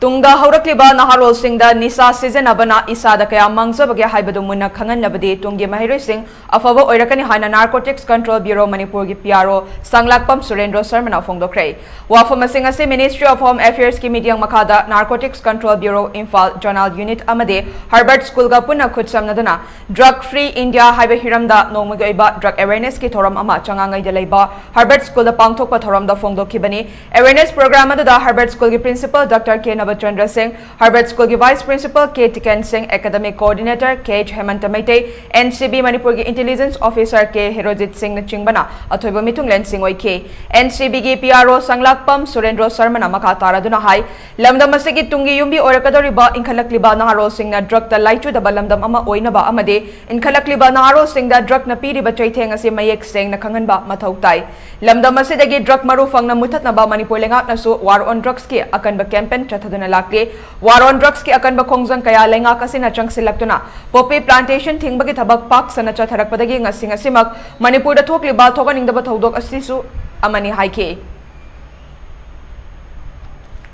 Tunga haurakliba naharolsingda Nisa sijinabana isada kaya mangjabage haibadu munna khanghanlabadi tungi maheiroising afaba oirakani haina Narcotics Control Bureau Manipur gi PRO sanglakpam Surendro sarmana phongdokre wafam asing ase Ministry of Home Affairs ki meeting makada Narcotics Control Bureau Imphal Journal Unit amade Harvard School ga punna khutsamnaduna Drug Free India haiba hiramda nongmagi oiba drug awareness ki thoram ama changangai da leiba Harvard School da pangthokpa thoram da phongdokhibani awareness program da Harvard School gi principal Dr. K. Chandra Singh, Harvard School ki Vice Principal K. Tiken Singh, Academic Coordinator K. Hemantamaite, NCB Manipur ki Intelligence Officer K. Hirojit Singh na Chingbana, Atoibo Mitunglen Singh K. NCB ki PRO Sanglakpam Surendro Sarmana Makatara Dunahai, Lamdam Masigi Tungi Yumbi Orakadoriba, Inkalakliba Naharo Singh na drug the Laichu the Balamdam Ama Oinaba Amade, Inkalakliba Naharo Singh the drug na Piri Batratang as Mayek Singh na Khanghanba Matautai, Lamdam Masidagi drug marufang na mutat na ba Manipur lengat na su war on drugs ki akan ba campaign chataduna lakli war on drugs ki akan ba khongjang kaya lenga kasi na chang silaktuna poppy plantation thingbagi thabak pak sana chatharak padagi ngasing asimak Manipur da thokli ba thoganing da ba thodok asisu amani haike